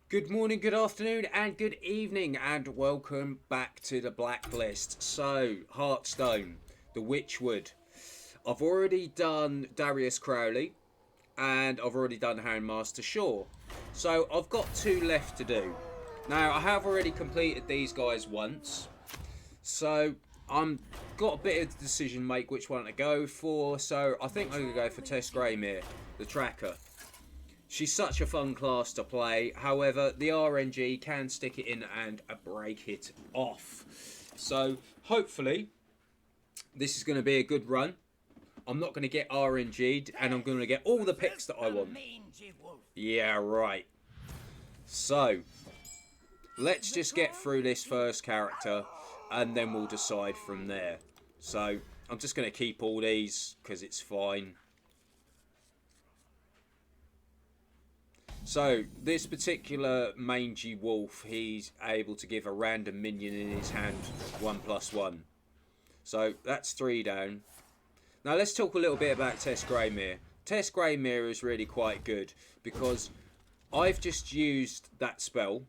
Good morning, good afternoon, and good evening, and welcome back to the Blacklist. So, Hearthstone, the Witchwood. I've already done Darius Crowley, and I've already done Houndmaster Shaw. So, I've got two left to do. Now, I have already completed these guys once, so I'm got a bit of decision to make which one to go for. So, I think I'm going to go for Tess Greymane, the tracker. She's such a fun class to play. However, the RNG can stick it in and break it off. So, hopefully, this is going to be a good run. I'm not going to get RNG'd, and I'm going to get all the picks that I want. Yeah, right. So, let's just get through this first character, and then we'll decide from there. So, I'm just going to keep all these, because it's fine. So, this particular mangy wolf, he's able to give a random minion in his hand 1+1. So, that's 3 down. Now, let's talk a little bit about Tess Greymane. Tess Greymane is really quite good because I've just used that spell,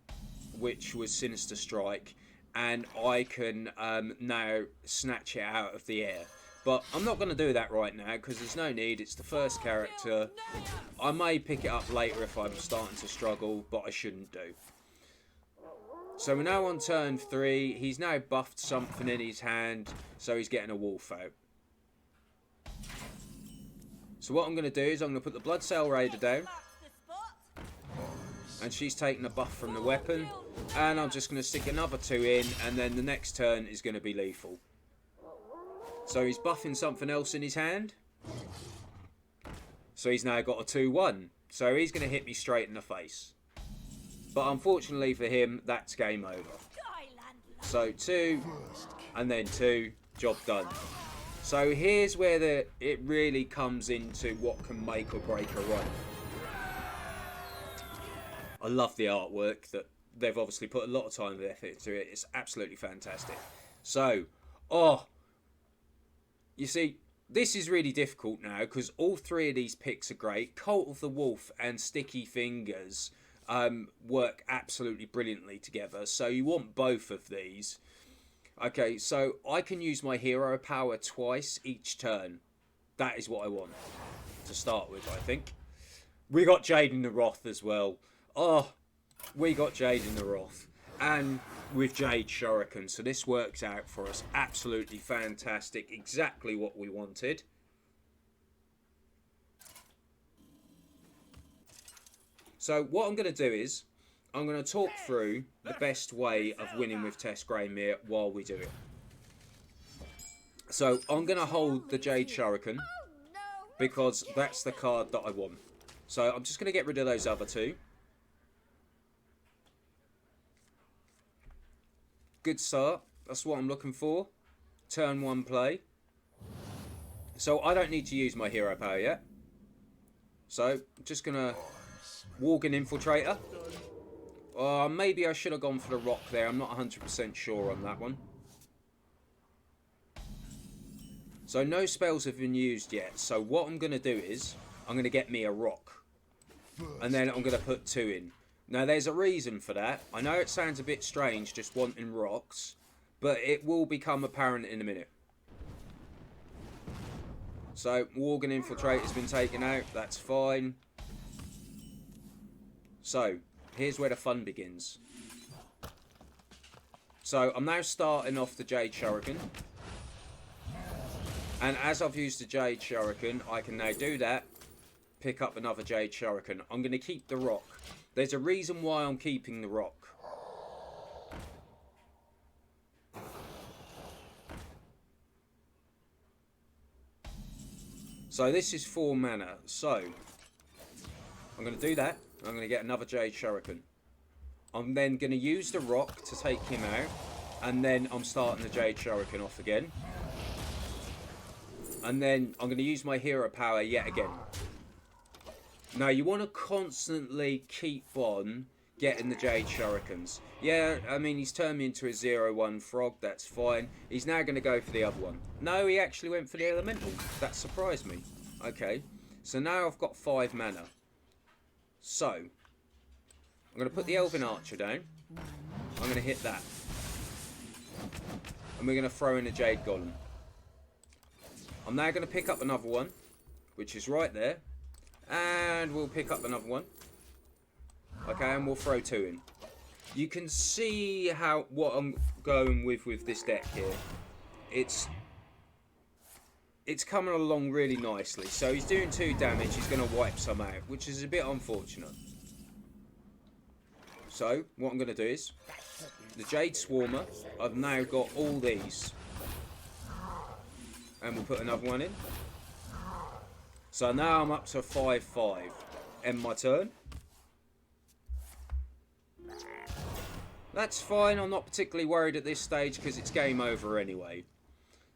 which was Sinister Strike, and I can now snatch it out of the air. But I'm not going to do that right now because there's no need. It's the first character. I may pick it up later if I'm starting to struggle, but I shouldn't do. So we're now on turn 3. He's now buffed something in his hand, so he's getting a wolf out. So what I'm going to do is I'm going to put the Bloodsail Raider down. And she's taking a buff from the weapon. And I'm just going to stick another 2 in, and then the next turn is going to be lethal. So he's buffing something else in his hand. So he's now got a 2-1. So he's going to hit me straight in the face. But unfortunately for him, that's game over. So 2, and then 2, job done. So here's where it really comes into what can make or break a run. I love the artwork that they've obviously put a lot of time and effort into it. It's absolutely fantastic. So, you see, this is really difficult now because all 3 of these picks are great. Cult of the Wolf and Sticky Fingers work absolutely brilliantly together. So you want both of these. Okay, so I can use my hero power twice each turn. That is what I want to start with, I think. We got Jade in the Wrath as well. Oh, we got Jade in the Wrath. And with Jade Shurikan. So this works out for us. Absolutely fantastic. Exactly what we wanted. So what I'm going to do is I'm going to talk through the best way of winning with Tess Greymane while we do it. So I'm going to hold the Jade Shurikan because that's the card that I want. So I'm just going to get rid of those other 2. Good start. That's what I'm looking for. Turn 1 play. So I don't need to use my hero power yet. So I'm just going to Worgen Infiltrator. Maybe I should have gone for the rock there. I'm not 100% sure on that one. So no spells have been used yet. So what I'm going to do is I'm going to get me a rock. And then I'm going to put 2 in. Now, there's a reason for that. I know it sounds a bit strange just wanting rocks, but it will become apparent in a minute. So, Worgen Infiltrate has been taken out. That's fine. So, here's where the fun begins. So, I'm now starting off the Jade Shurikan. And as I've used the Jade Shurikan, I can now do that. Pick up another Jade Shurikan. I'm going to keep the rock. There's a reason why I'm keeping the rock. So this is 4 mana. So I'm going to do that. I'm going to get another Jade Shurikan. I'm then going to use the rock to take him out. And then I'm starting the Jade Shurikan off again. And then I'm going to use my hero power yet again. Now, you want to constantly keep on getting the Jade Shurikens. Yeah, I mean, he's turned me into a 0-1 frog. That's fine. He's now going to go for the other one. No, he actually went for the elemental. That surprised me. Okay, so now I've got 5 mana. So, I'm going to put the Elven Archer down. I'm going to hit that. And we're going to throw in a Jade Golem. I'm now going to pick up another one, which is right there. And we'll pick up another one. Okay, and we'll throw 2 in. You can see what I'm going with this deck here. It's coming along really nicely. So he's doing 2 damage. He's going to wipe some out, which is a bit unfortunate. So what I'm going to do is the Jade Swarmer. I've now got all these, and we'll put another one in. So now I'm up to 5/5. End my turn. That's fine. I'm not particularly worried at this stage because it's game over anyway.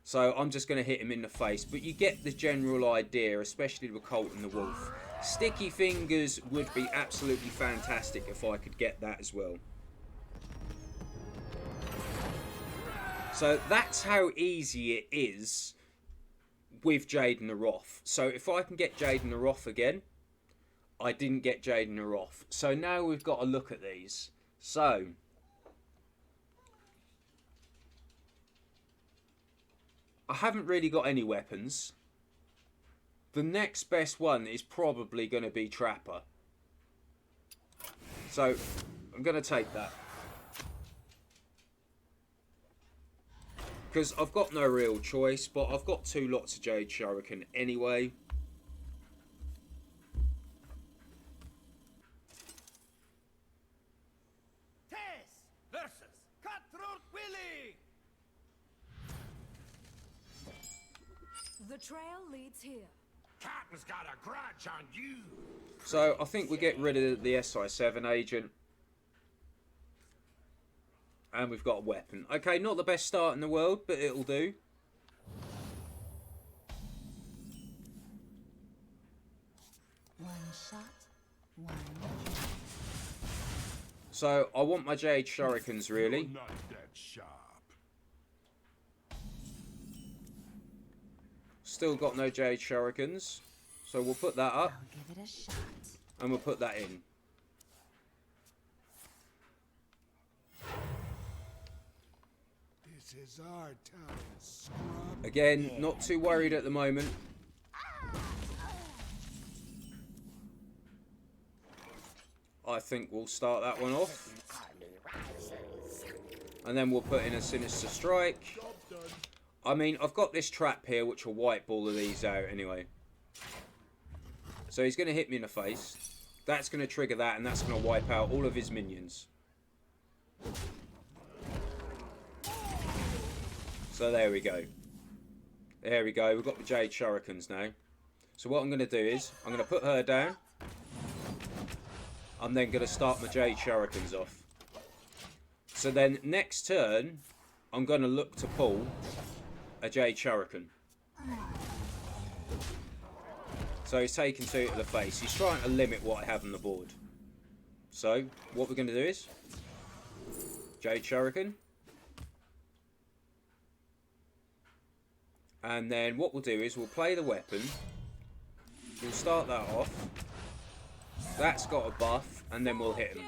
So I'm just going to hit him in the face. But you get the general idea, especially with Colt and the Wolf. Sticky Fingers would be absolutely fantastic if I could get that as well. So that's how easy it is with Jade and the Wrath. So if I can get Jade and the Wrath again, I didn't get Jade and the Wrath. So now we've got to look at these. So I haven't really got any weapons. The next best one is probably going to be Trapper. So I'm going to take that. Because I've got no real choice, but I've got 2 lots of Jade Shurikan anyway. Tess versus Cutthroat Willie. The trail leads here. Captain's got a grudge on you. So I think we get rid of the SI7 agent. And we've got a weapon. Okay, not the best start in the world, but it'll do. One shot, one. So I want my Jade Shurikens really. You're not that sharp. Still got no Jade Shurikens. So we'll put that up. I'll give it a shot. And we'll put that in. This is our time, scrub. Again, not too worried at the moment. I think we'll start that one off. And then we'll put in a Sinister Strike. I mean, I've got this trap here which will wipe all of these out anyway. So he's going to hit me in the face. That's going to trigger that, and that's going to wipe out all of his minions. So there we go. There we go. We've got the Jade Shurikens now. So what I'm going to do is, I'm going to put her down. I'm then going to start my Jade Shurikens off. So then next turn, I'm going to look to pull a Jade Shurikan. So he's taking 2 to the face. He's trying to limit what I have on the board. So what we're going to do is Jade Shurikan. And then what we'll do is we'll play the weapon. We'll start that off. That's got a buff, and then we'll hit him.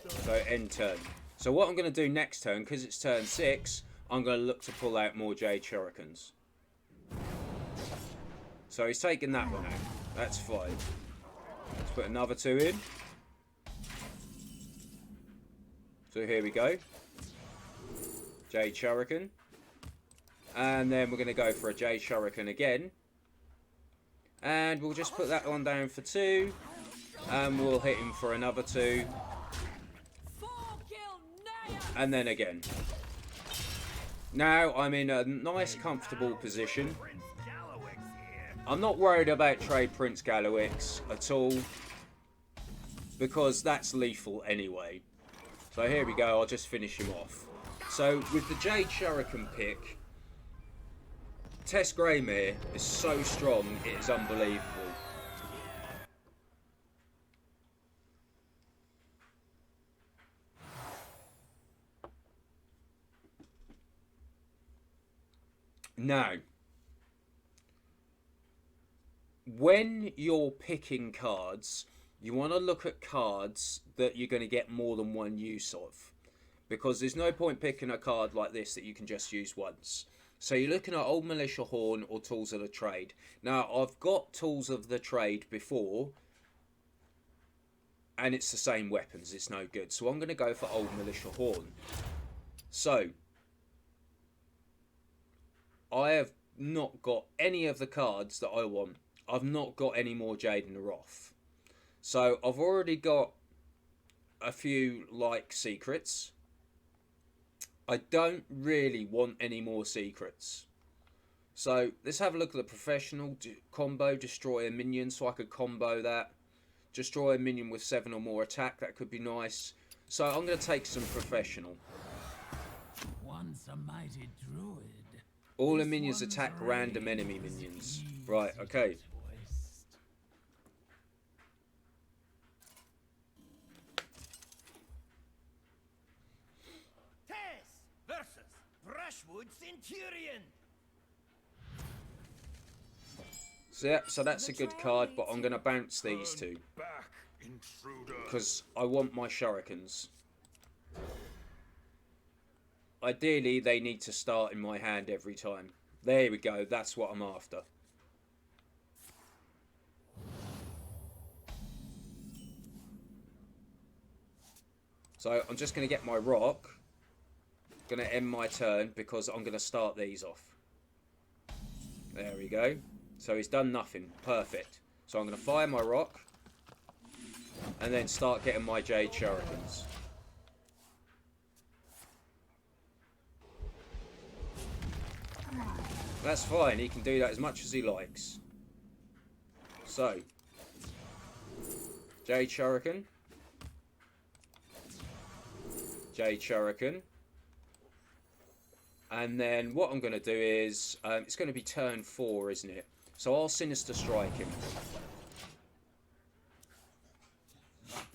So end turn. So what I'm going to do next turn, because it's turn 6, I'm going to look to pull out more Jade Shurikens. So he's taking that one out. That's fine. Let's put another 2 in. So here we go. Jade Shurikan. And then we're going to go for a Jade Shurikan again. And we'll just put that one down for 2. And we'll hit him for another 2. And then again. Now I'm in a nice comfortable position. I'm not worried about Trade Prince Gallowix at all. Because that's lethal anyway. So here we go, I'll just finish him off. So with the Jade Shurikan pick, Tess Greymane is so strong, it is unbelievable. Now, when you're picking cards, you want to look at cards that you're going to get more than one use of. Because there's no point picking a card like this that you can just use once. So you're looking at Old Militia Horn or Tools of the Trade. Now, I've got Tools of the Trade before, and it's the same weapons. It's no good. So I'm going to go for Old Militia Horn. So, I have not got any of the cards that I want. I've not got any more Jade in the Wrath. So, I've already got a few, like, secrets. I don't really want any more secrets. So, let's have a look at the professional combo. Destroy a minion, so I could combo that. Destroy a minion with 7 or more attack. That could be nice. So, I'm going to take some professional. Once a mighty druid. All the minions attack random enemy minions. Right, okay. Tess versus Brushwood Centurion. So, yeah, so that's a good card, but I'm going to bounce these two. Back, intruder. Because I want my shurikens. Ideally, they need to start in my hand every time. There we go, that's what I'm after. So I'm just going to get my rock. Going to end my turn because I'm going to start these off. There we go. So he's done nothing. Perfect. So I'm going to fire my rock. And then start getting my jade shurikens. That's fine. He can do that as much as he likes. So. Jade shuriken. Jade shuriken. And then what I'm going to do is, it's going to be turn 4, isn't it? So I'll Sinister Strike him.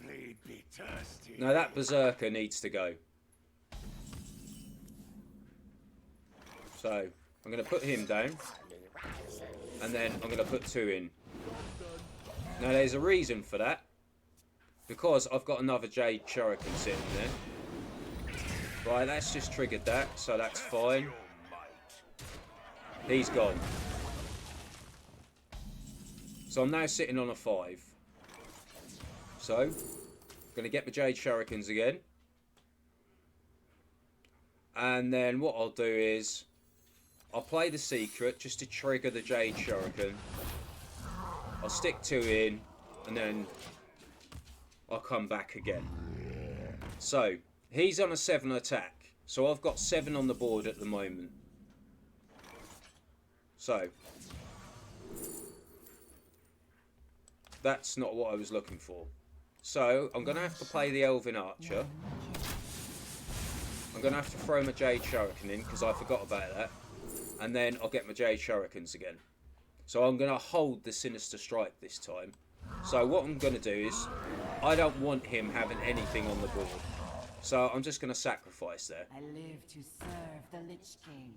Blade be thirsty. Now that Berserker needs to go. So I'm going to put him down. And then I'm going to put 2 in. Now there's a reason for that. Because I've got another Jade Shuriken sitting there. Right, that's just triggered that, so that's fine. He's gone. So I'm now sitting on a 5. So, I'm going to get the Jade Shurikens again. And then what I'll do is, I'll play the secret just to trigger the Jade Shuriken. I'll stick 2 in, and then I'll come back again. So, he's on a 7 attack. So I've got 7 on the board at the moment. So, that's not what I was looking for. So, I'm going to have to play the Elven Archer. I'm going to have to throw my Jade Shuriken in, because I forgot about that. And then I'll get my Jade Shurikens again. So I'm going to hold the Sinister Strike this time. So what I'm going to do is, I don't want him having anything on the board. So I'm just going to sacrifice there. I live to serve the Lich King.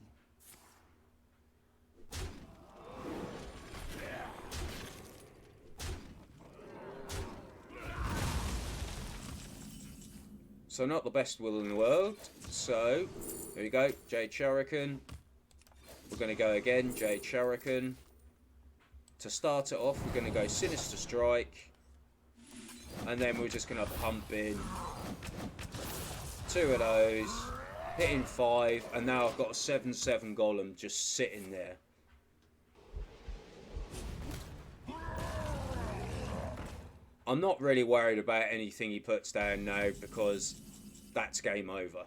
So not the best will in the world. So, here we go. Jade Shuriken. We're going to go again. Jade Shuriken. To start it off, we're going to go Sinister Strike. And then we're just going to pump in 2 of those. Hitting 5. And now I've got a 7/7 golem just sitting there. I'm not really worried about anything he puts down now because that's game over.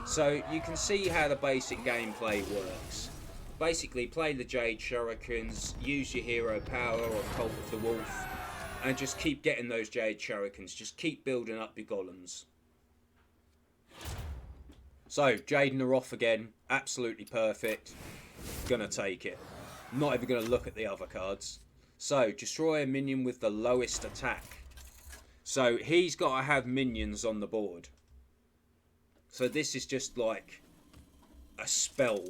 So you can see how the basic gameplay works. Basically play the Jade Shurikens, use your hero power or Cult of the Wolf, and just keep getting those Jade Shurikens. Just keep building up your golems. So, Jade in the Wrath again, absolutely perfect. Gonna take it. Not even gonna look at the other cards. So, destroy a minion with the lowest attack. So, he's got to have minions on the board. So, this is just like a spell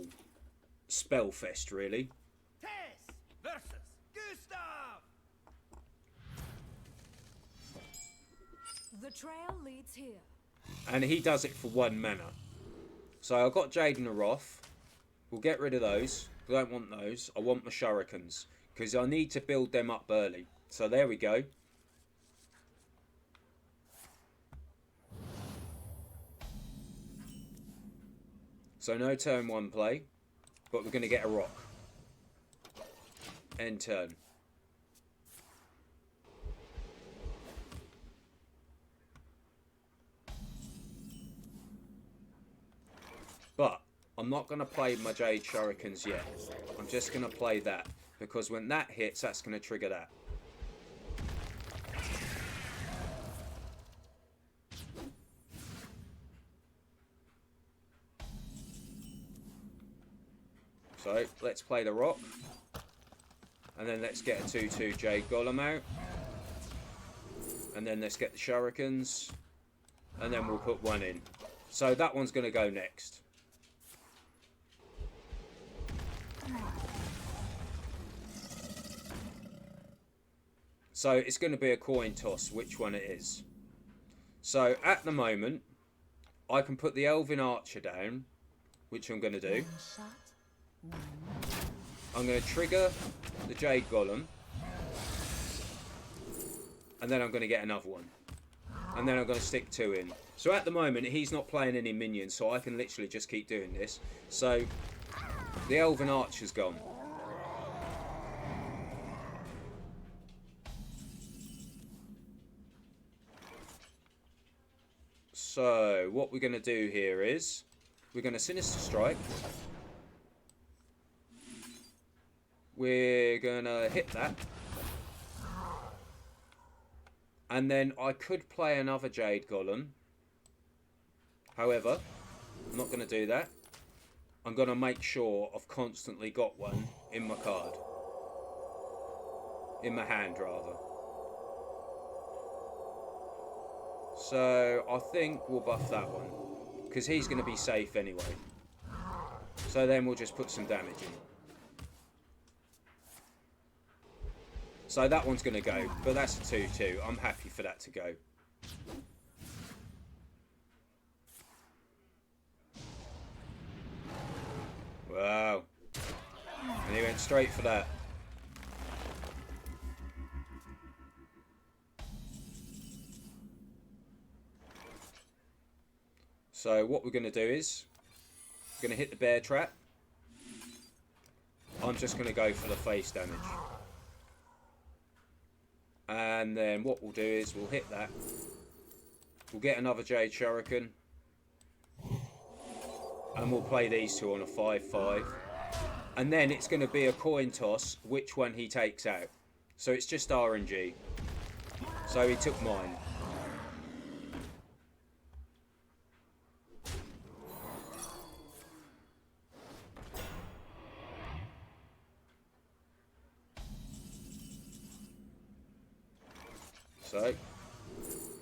fest, really. Tess versus Gustav. The trail leads here. And he does it for 1 mana. So I've got Jade and a Wrath. We'll get rid of those. I don't want those. I want my shurikens. Because I need to build them up early. So there we go. So no turn 1 play. But we're going to get a rock. End turn. But I'm not going to play my Jade Shurikens yet. I'm just going to play that. Because when that hits, that's going to trigger that. So, let's play the rock. And then let's get a 2-2 Jade Golem out. And then let's get the Shurikens. And then we'll put one in. So that one's going to go next. So it's going to be a coin toss which one it is. So at the moment, I can put the Elven Archer down, which I'm going to do. I'm going to trigger the Jade Golem. And then I'm going to get another one. And then I'm going to stick 2 in. So at the moment, he's not playing any minions, so I can literally just keep doing this. So the Elven Archer's gone. So what we're going to do here is we're going to Sinister Strike. We're going to hit that. And then I could play another Jade Golem. However, I'm not going to do that. I'm going to make sure I've constantly got one in my card. In my hand, rather. So I think we'll buff that one. Because he's going to be safe anyway. So then we'll just put some damage in. So that one's going to go. But that's a 2-2. I'm happy for that to go. Wow. And he went straight for that. So what we're going to do is we're going to hit the bear trap. I'm just going to go for the face damage. And then what we'll do is we'll hit that. We'll get another Jade Shuriken. And we'll play these two on a 5-5. And then it's going to be a coin toss which one he takes out. So it's just RNG. So he took mine. So,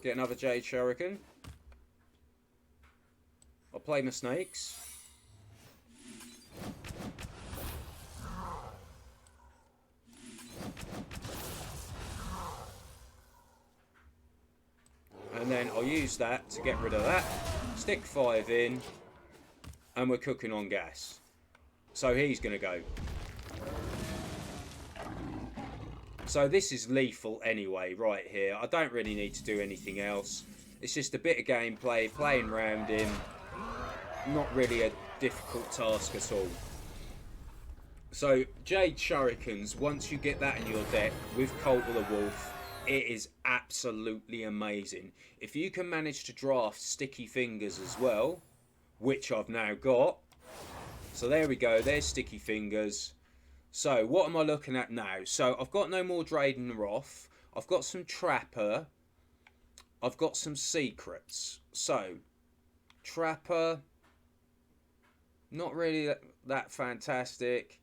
get another Jade Shuriken. I'll play my snakes. And then I'll use that to get rid of that. Stick 5 in. And we're cooking on gas. So he's going to go. So this is lethal anyway, right here. I don't really need to do anything else. It's just a bit of gameplay, playing around him. Not really a difficult task at all. So, Jade Shurikens, once you get that in your deck with Cult of the Wolf, it is absolutely amazing. If you can manage to draft Sticky Fingers as well, which I've now got. So there we go, there's Sticky Fingers. So, what am I looking at now? So, I've got no more Drayden Wrath. I've got some Trapper. I've got some Secrets. So, Trapper, not really that fantastic.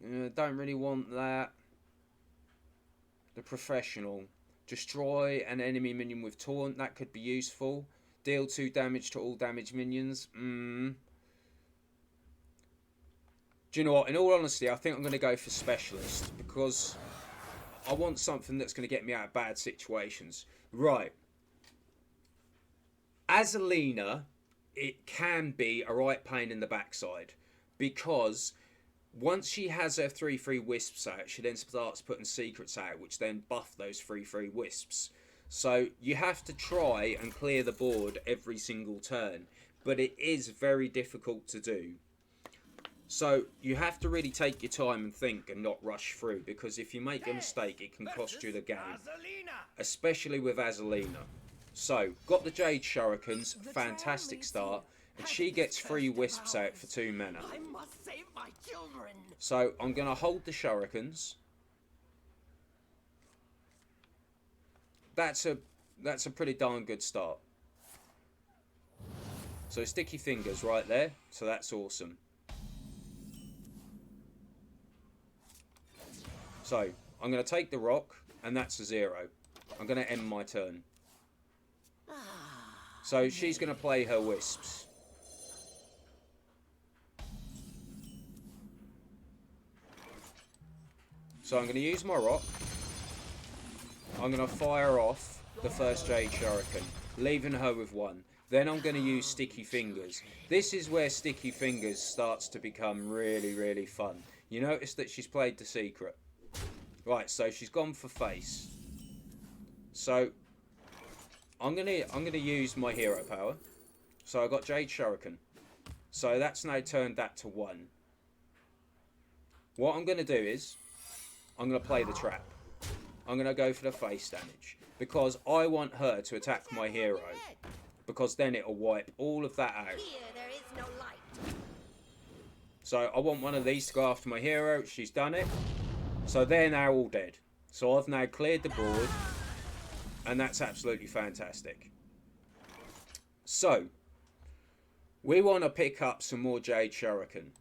Don't really want that. The Professional. Destroy an enemy minion with Taunt. That could be useful. Deal 2 damage to all damaged minions. Do you know what? In all honesty, I think I'm going to go for Specialist. Because I want something that's going to get me out of bad situations. Right. As Alina, it can be a right pain in the backside, because once she has her 3/3 wisps out, she then starts putting secrets out, which then buff those 3/3 wisps. So you have to try and clear the board every single turn, but it is very difficult to do. So you have to really take your time and think and not rush through, because if you make a mistake, it can cost you the game, especially with Azalina. So, got the Jade Shurikens, fantastic start, and she gets 3 wisps out for 2 mana. I must save my children. So, I'm going to hold the Shurikens. That's a pretty darn good start. So, sticky fingers right there, so that's awesome. So, I'm going to take the rock, and that's a 0. I'm going to end my turn. So she's going to play her wisps. So I'm going to use my rock. I'm going to fire off the first Jade Shuriken, leaving her with 1. Then I'm going to use Sticky Fingers. This is where Sticky Fingers starts to become really, really fun. You notice that she's played the secret. Right, so she's gone for face. So I'm gonna use my hero power. So I got Jade Shuriken. So that's now turned that to 1. What I'm gonna do is I'm gonna play the trap. I'm gonna go for the face damage, because I want her to attack my hero, because then it'll wipe all of that out. Here there is no light. So I want one of these to go after my hero. She's done it. So they're now all dead. So I've now cleared the board, and that's absolutely fantastic. So we want to pick up some more Jade Shuriken.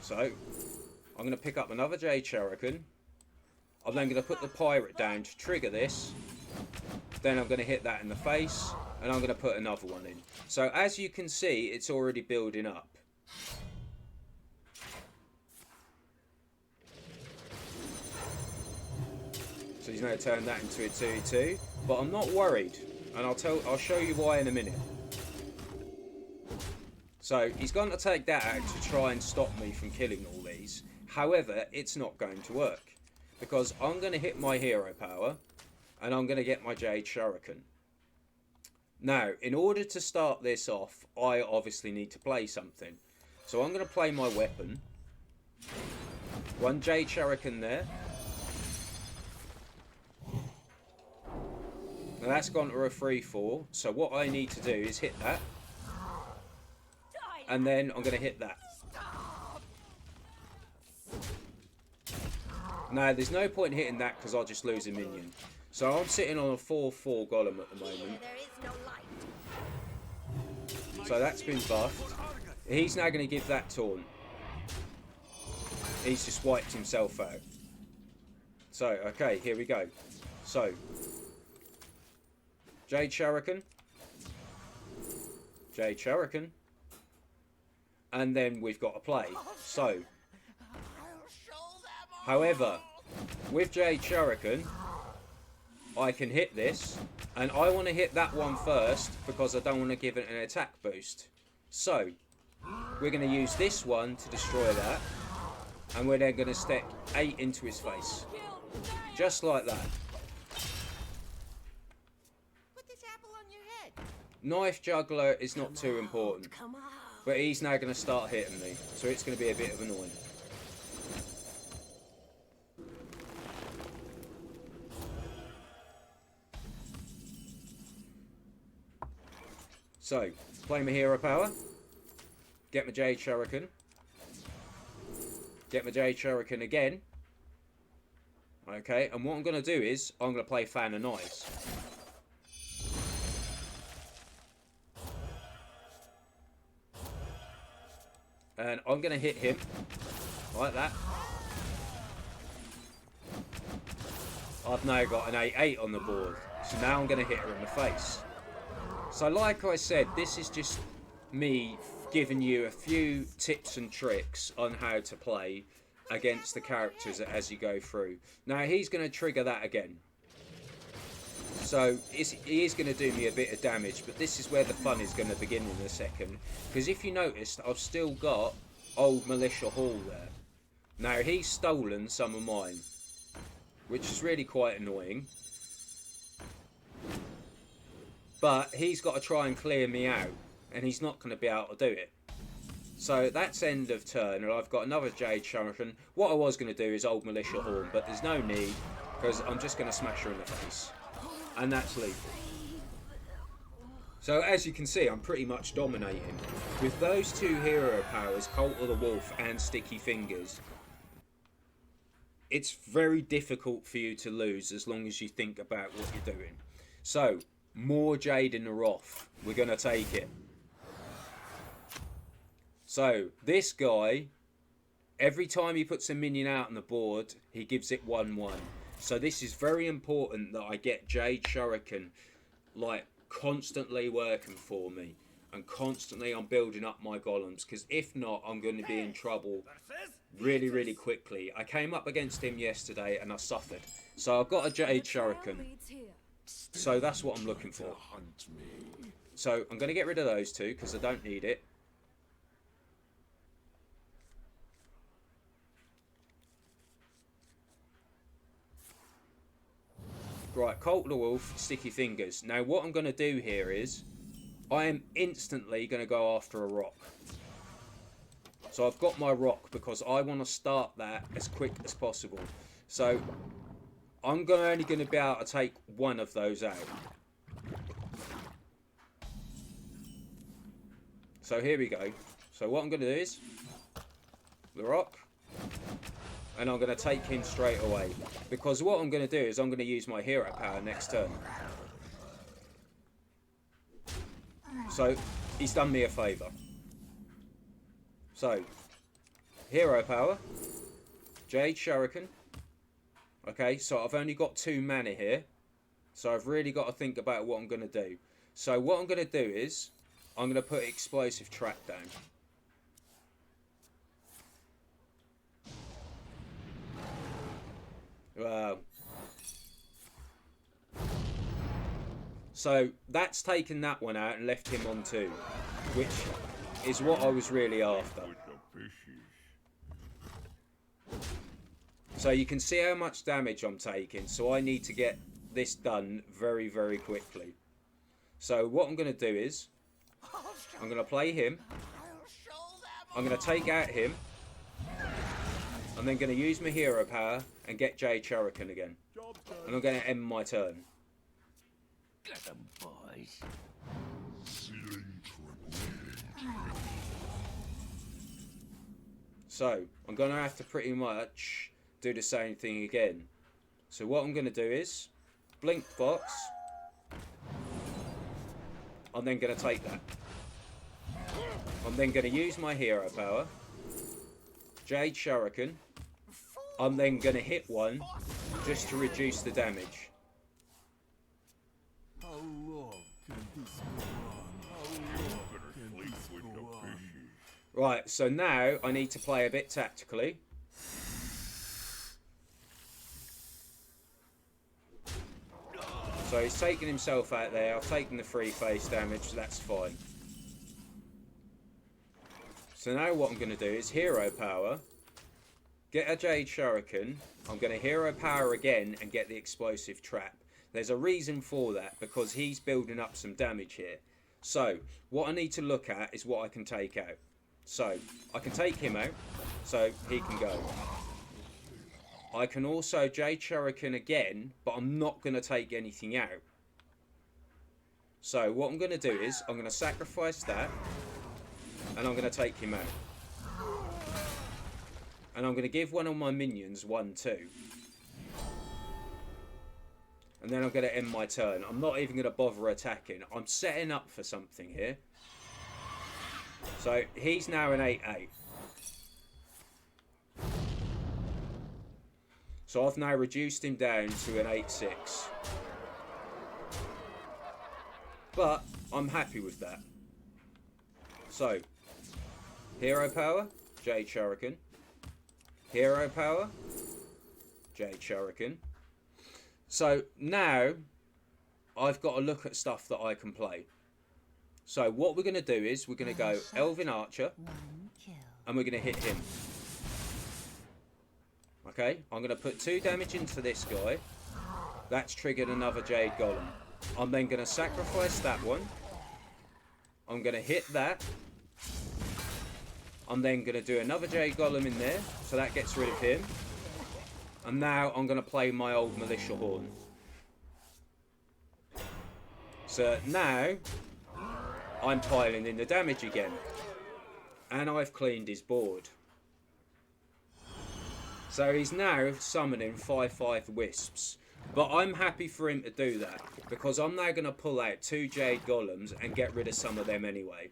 So I'm going to pick up another Jade Shuriken. I'm then going to put the pirate down to trigger this. Then I'm going to hit that in the face, and I'm going to put another one in. So as you can see, it's already building up. So he's now turned that into a 2/2, but I'm not worried, and I'll show you why in a minute. So he's going to take that out to try and stop me from killing all these. However, it's not going to work, because I'm going to hit my hero power, and I'm going to get my Jade Shuriken. Now, in order to start this off, I obviously need to play something. So I'm going to play my weapon. 1 Jade Shuriken there. Now that's gone to a 3/4, so what I need to do is hit that, and then I'm going to hit that. Now there's no point hitting that, because I'll just lose a minion. So I'm sitting on a 4/4 golem at the moment. There is no light. So that's been buffed. He's now going to give that taunt. He's just wiped himself out. So, okay, here we go. So Jade Shuriken, Jade Shuriken, and then we've got to play. So, however, with Jade Shuriken, I can hit this, and I want to hit that one first, because I don't want to give it an attack boost. So, we're going to use this one to destroy that, and we're then going to stick 8 into his face. Just like that. Knife Juggler is not too important, but he's now going to start hitting me, so it's going to be a bit of annoying. So, play my hero power, get my Jade Shuriken, get my Jade Shuriken again. Okay, and what I'm going to do is, I'm going to play Fan of Knives. And I'm going to hit him, like that. I've now got an 8/8 on the board, so now I'm going to hit her in the face. So like I said, this is just me giving you a few tips and tricks on how to play against the characters as you go through. Now he's going to trigger that again. So he is going to do me a bit of damage, but this is where the fun is going to begin in a second. Because if you noticed, I've still got old Militia Hall there. Now he's stolen some of mine, which is really quite annoying. But he's got to try and clear me out, and he's not going to be able to do it. So that's end of turn, and I've got another Jade Shurikan. What I was going to do is old Militia Horn, but there's no need, because I'm just going to smash her in the face. And that's lethal. So as you can see, I'm pretty much dominating. With those two hero powers, Cult of the Wolf and Sticky Fingers, it's very difficult for you to lose as long as you think about what you're doing. So, more Jade in the Wrath. We're going to take it. So, this guy, every time he puts a minion out on the board, he gives it 1/1. So this is very important that I get Jade Shurikan, like, constantly working for me. And constantly I'm building up my golems, because if not, I'm going to be in trouble really, really quickly. I came up against him yesterday and I suffered. So I've got a Jade Shurikan. So that's what I'm looking for. So I'm going to get rid of those two, because I don't need it. Right, Cult of the Wolf, Sticky Fingers. Now what I'm going to do here is, I am instantly going to go after a rock. So I've got my rock because I want to start that as quick as possible. So I'm only going to be able to take one of those out. So here we go. So what I'm going to do is, the rock, and I'm going to take him straight away. Because what I'm going to do is I'm going to use my hero power next turn. So, he's done me a favour. So, hero power, Jade Shurikan. Okay, so I've only got 2 mana here. So I've really got to think about what I'm going to do. So what I'm going to do is, I'm going to put Explosive Trap down. Wow. So that's taken that one out and left him on 2, which is what I was really after. So you can see how much damage I'm taking, so I need to get this done very, very quickly. So what I'm going to do is, I'm going to play him, I'm going to take out him, I'm then going to use my hero power and get Jade Shurikan again. And I'm going to end my turn. Get them, boys. So, I'm going to have to pretty much do the same thing again. So what I'm going to do is, Blink Box. I'm then going to take that. I'm then going to use my hero power. Jade Shurikan. I'm then going to hit one just to reduce the damage. How long can this go on? How long can this go on? Right, so now I need to play a bit tactically. So he's taking himself out there. I've taken the free face damage, so that's fine. So now what I'm going to do is hero power. Get a Jade Shurikan. I'm going to hero power again and get the explosive trap. There's a reason for that, because he's building up some damage here. So, what I need to look at is what I can take out. So, I can take him out, so he can go. I can also Jade Shurikan again, but I'm not going to take anything out. So, what I'm going to do is, I'm going to sacrifice that, and I'm going to take him out. And I'm going to give one of my minions 1/2. And then I'm going to end my turn. I'm not even going to bother attacking. I'm setting up for something here. So he's now an 8/8. So I've now reduced him down to an 8/6. But I'm happy with that. So, hero power, Jade Shurikan. Hero power. Jade shurikan. So now I've got to look at stuff that I can play. So what we're going to do is we're going to go Elven Archer. And we're going to hit him. Okay, I'm going to put 2 damage into this guy. That's triggered another Jade Golem. I'm then going to sacrifice that one. I'm going to hit that. I'm then going to do another Jade Golem in there. So that gets rid of him. And now I'm going to play my old Militia Horn. So now I'm piling in the damage again. And I've cleaned his board. So he's now summoning 5/5 wisps. But I'm happy for him to do that, because I'm now going to pull out 2 Jade Golems and get rid of some of them anyway.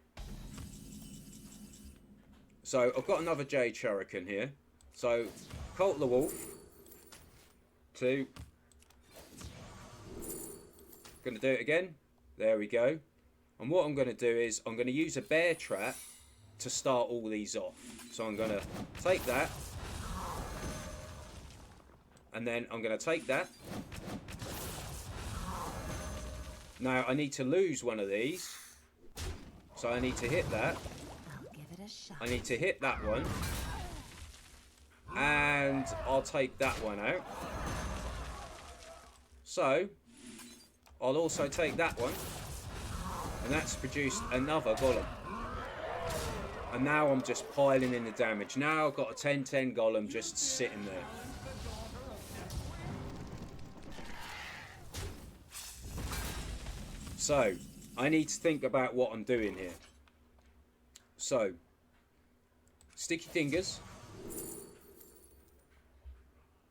So I've got another Jade Shurikan here. So Cult the Wolf. 2. Going to do it again. There we go. And what I'm going to do is I'm going to use a bear trap to start all these off. So I'm going to take that. And then I'm going to take that. Now I need to lose one of these. So I need to hit that. I'll give it a shot. I need to hit that one. And I'll take that one out. So I'll also take that one. And that's produced another golem. And now I'm just piling in the damage. Now I've got a 10/10 golem just sitting there. So, I need to think about what I'm doing here. So, sticky fingers.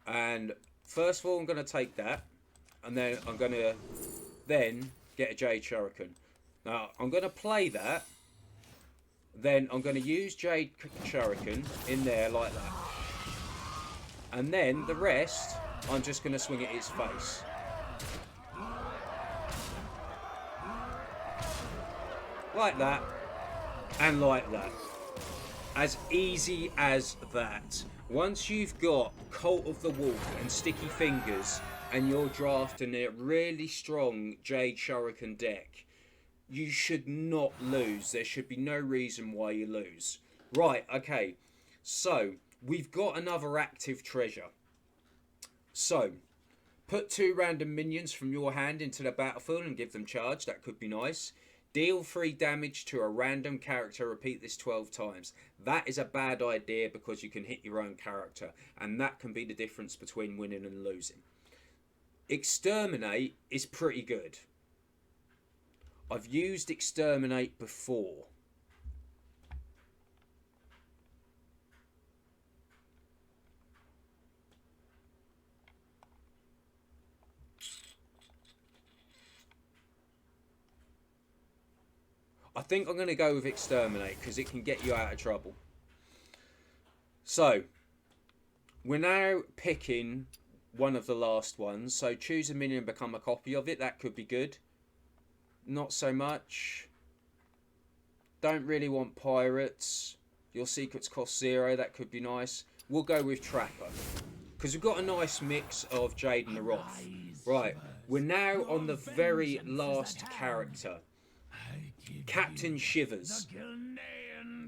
And first of all, I'm going to take that. And then I'm going to then get a Jade Shurikan. Now, I'm going to play that. Then I'm going to use Jade Shurikan in there like that. And then the rest, I'm just going to swing at its face. Like that. And like that. As easy as that. Once you've got Cult of the Wolf and Sticky Fingers and you're drafting a really strong Jade Shurikan deck, you should not lose. There should be no reason why you lose. Right, okay. So, we've got another active treasure. So, put 2 random minions from your hand into the battlefield and give them charge. That could be nice. Deal 3 damage to a random character. Repeat this 12 times. That is a bad idea because you can hit your own character. And that can be the difference between winning and losing. Exterminate is pretty good. I've used Exterminate before. I think I'm going to go with Exterminate because it can get you out of trouble. So, we're now picking one of the last ones. So choose a minion and become a copy of it. That could be good. Not so much. Don't really want pirates. Your secrets cost 0. That could be nice. We'll go with Trapper. Because we've got a nice mix of Jade and the Wrath. Right. We're now on the very last character. Captain Shivers.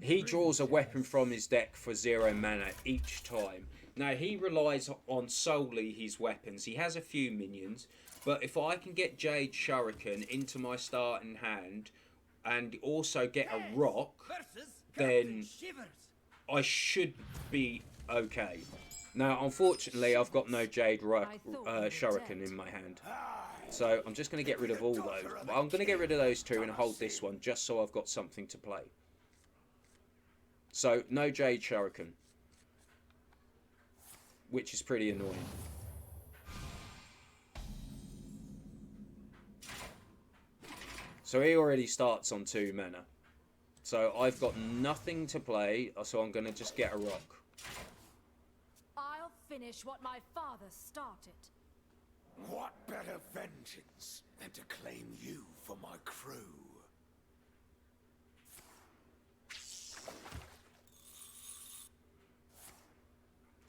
He draws a weapon from his deck for 0 mana each time. Now, he relies on solely his weapons. He has a few minions. But if I can get Jade Shurikan into my starting hand and also get a rock, then I should be okay. Now, unfortunately, I've got no Jade Shurikan in my hand. So I'm just going to get rid of all those. I'm going to get rid of those 2 and hold this one just so I've got something to play. So, no Jade Shurikan. Which is pretty annoying. So he already starts on 2 mana. So I've got nothing to play, so I'm going to just get a rock. I'll finish what my father started. What better vengeance than to claim you for my crew?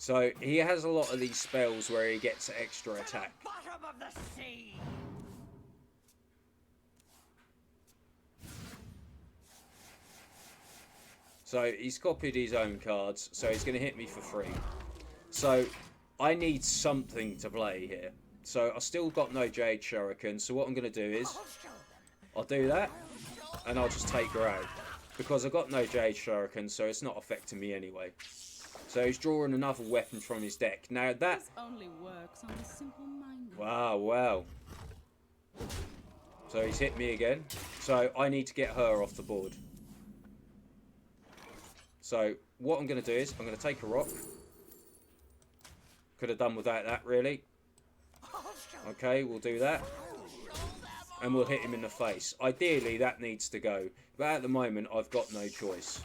So he has a lot of these spells where he gets extra attack. Bottom of the sea. So he's copied his own cards, so he's going to hit me for free. So I need something to play here. So I've still got no Jade Shuriken, so what I'm going to do is I'll do that, and I'll just take her out. Because I've got no Jade Shuriken, so it's not affecting me anyway. So he's drawing another weapon from his deck. Now that... This only works on the simple-minded. Wow, wow. So he's hit me again. So I need to get her off the board. So what I'm going to do is I'm going to take a rock. Could have done without that, really. Okay, we'll do that. And we'll hit him in the face. Ideally, that needs to go. But at the moment, I've got no choice.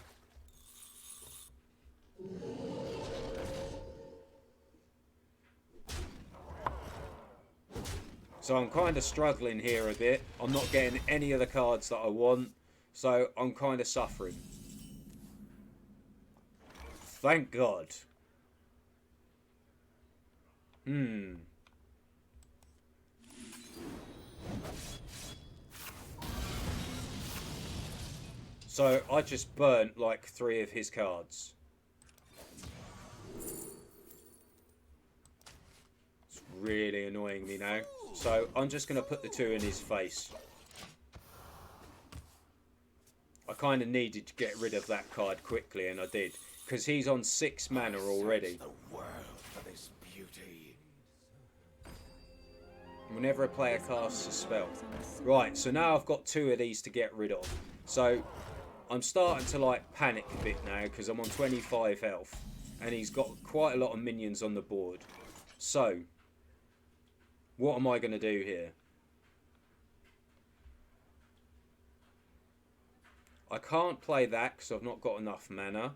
So I'm kind of struggling here a bit. I'm not getting any of the cards that I want. So I'm kind of suffering. Thank God. So I just burnt like 3 of his cards. It's really annoying me now. So I'm just going to put the 2 in his face. I kind of needed to get rid of that card quickly, and I did. Because he's on 6 mana already. The world for this beauty. Whenever a player casts a spell. Right, so now I've got 2 of these to get rid of. So I'm starting to like panic a bit now because I'm on 25 health. And he's got quite a lot of minions on the board. So, what am I going to do here? I can't play that because I've not got enough mana.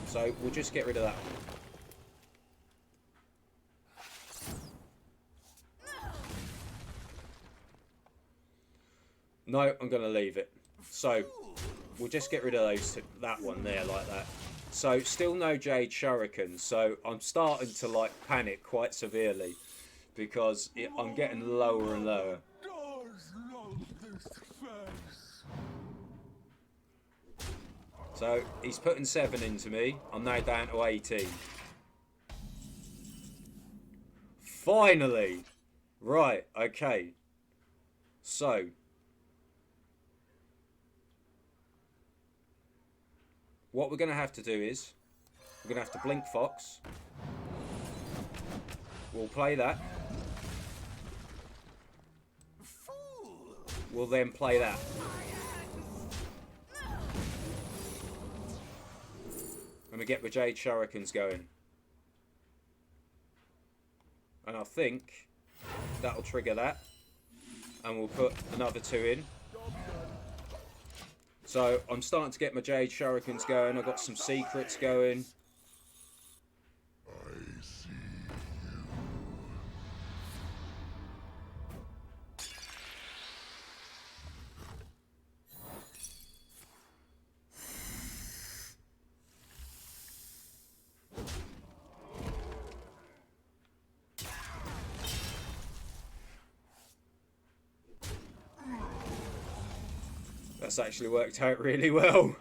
So we'll just get rid of that one. No, I'm going to leave it. So we'll just get rid of those that one there like that. So still no Jade Shuriken. So I'm starting to like panic quite severely because I'm getting lower and lower. So he's putting 7 into me. I'm now down to 18. Finally! Right, okay. So what we're going to have to do is we're going to have to blink Fox. We'll play that. We'll then play that. And we get the Jade Shurikens going. And I think that'll trigger that. And we'll put another 2 in. So I'm starting to get my Jade Shurikens going. I've got some secrets going. That's actually worked out really well.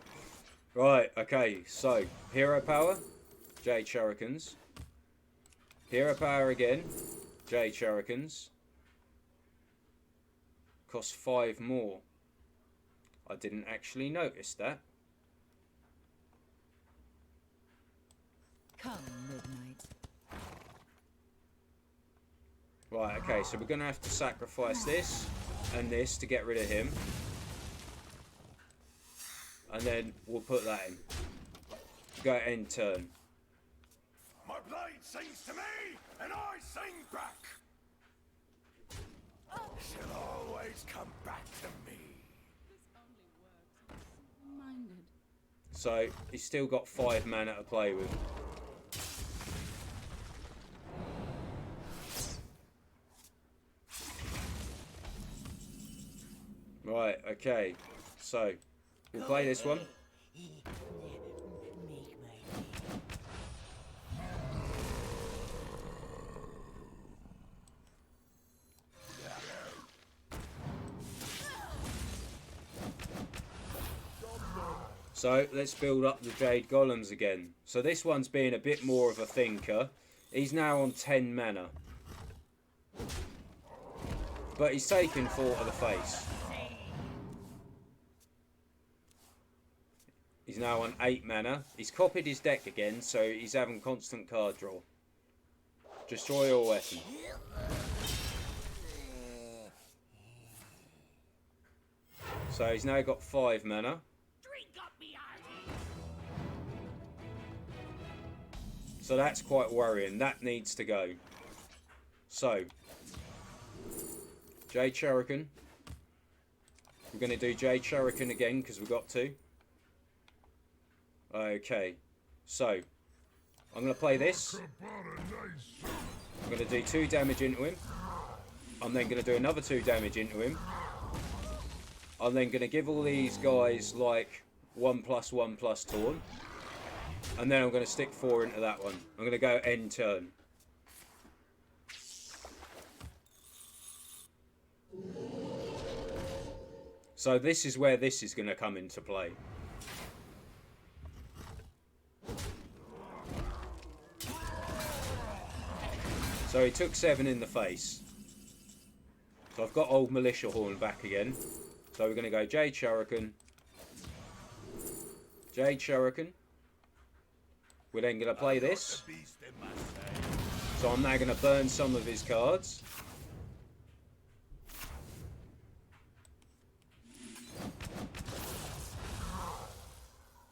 Right, okay, so hero power, Jade Shurikens. Hero power again, Jade Shurikens. Cost 5 more. I didn't actually notice that. Come, midnight. Right, okay, so we're going to have to sacrifice this and this to get rid of him. And then we'll put that in. Go end turn. My blade sings to me, and I sing back. She'll always come back to me. This only works on the simple-minded. So he's still got 5 mana to play with. Right, okay. So We'll play this one. Make my day. So let's build up the Jade Golems again. So this one's being a bit more of a thinker. He's now on 10 mana. But he's taken 4 to the face. He's now on 8 mana. He's copied his deck again, so he's having constant card draw. Destroy your weapon. So he's now got 5 mana. Drink up me So that's quite worrying. That needs to go. So, Jade Shurikan. We're going to do Jade Shurikan again because we've got to. Okay. So, I'm going to play this. I'm going to do 2 damage into him. I'm then going to do another 2 damage into him. I'm then going to give all these guys like 1+1+ taunt. And then I'm going to stick 4 into that one. I'm going to go end turn. So this is where this is going to come into play. So he took 7 in the face. So I've got old Militia Horn back again. So we're going to go Jade Shurikan. Jade Shurikan. We're then going to play this. So I'm now going to burn some of his cards.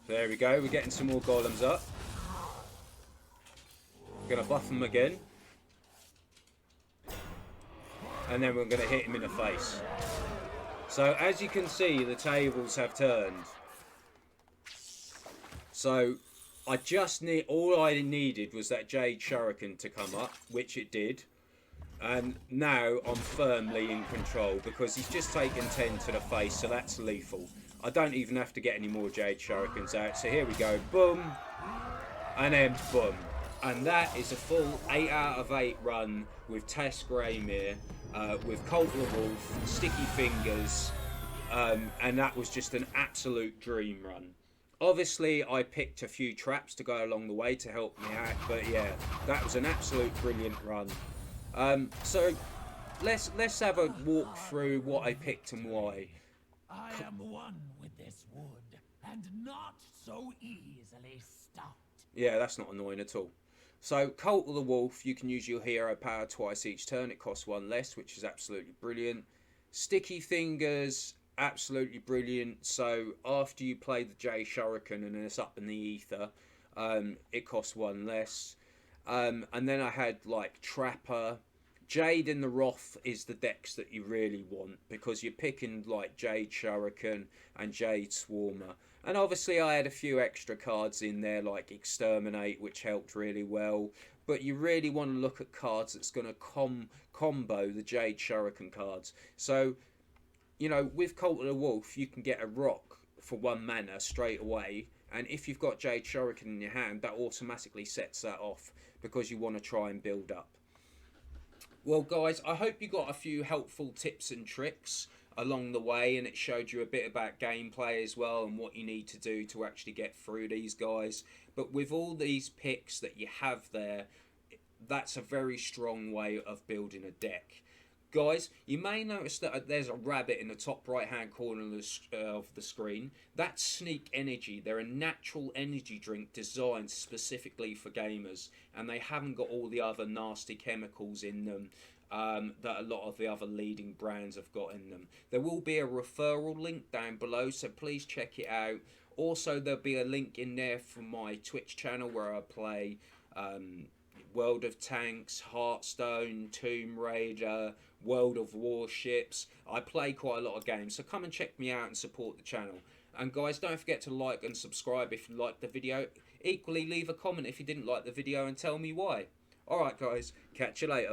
There we go. We're getting some more golems up. Going to buff them again. And then we're going to hit him in the face. So as you can see, the tables have turned. So I just need, all I needed was that Jade Shurikan to come up, which it did. And now I'm firmly in control because he's just taken 10 to the face, so that's lethal. I don't even have to get any more Jade Shurikans out. So here we go, boom, and then boom. And that is a full 8 out of 8 run with Tess Greymane, with Cult of the Wolf, Sticky Fingers, and that was just an absolute dream run. Obviously, I picked a few traps to go along the way to help me out, but yeah, that was an absolute brilliant run. So let's have a walk through what I picked and why. I am one with this wood, and not so easily stopped. Yeah, that's not annoying at all. So, Cult of the Wolf, you can use your hero power twice each turn. It costs 1 less, which is absolutely brilliant. Sticky Fingers, absolutely brilliant. So, after you play the Jade Shurikan and it's up in the ether, it costs 1 less. And then I had, like, Trapper. Jade in the Wrath is the decks that you really want because you're picking, like, Jade Shurikan and Jade Swarmer. And obviously I had a few extra cards in there like Exterminate, which helped really well. But you really want to look at cards that's going to combo the Jade Shurikan cards. So, you know, with Cult of the Wolf, you can get a rock for 1 mana straight away. And if you've got Jade Shurikan in your hand, that automatically sets that off because you want to try and build up. Well, guys, I hope you got a few helpful tips and tricks along the way, and it showed you a bit about gameplay as well and what you need to do to actually get through these guys. But with all these picks that you have there, that's a very strong way of building a deck. Guys, you may notice that there's a rabbit in the top right hand corner of the screen. That's Sneak Energy. They're a natural energy drink designed specifically for gamers, and they haven't got all the other nasty chemicals in them that a lot of the other leading brands have got in them. There will be a referral link down below, so please check it out. Also, there'll be a link in there for my Twitch channel where I play World of Tanks, Hearthstone, Tomb Raider, World of Warships. I play quite a lot of games, so come and check me out and support the channel. And guys, don't forget to like and subscribe if you liked the video. Equally, leave a comment if you didn't like the video and tell me why. Alright guys, catch you later.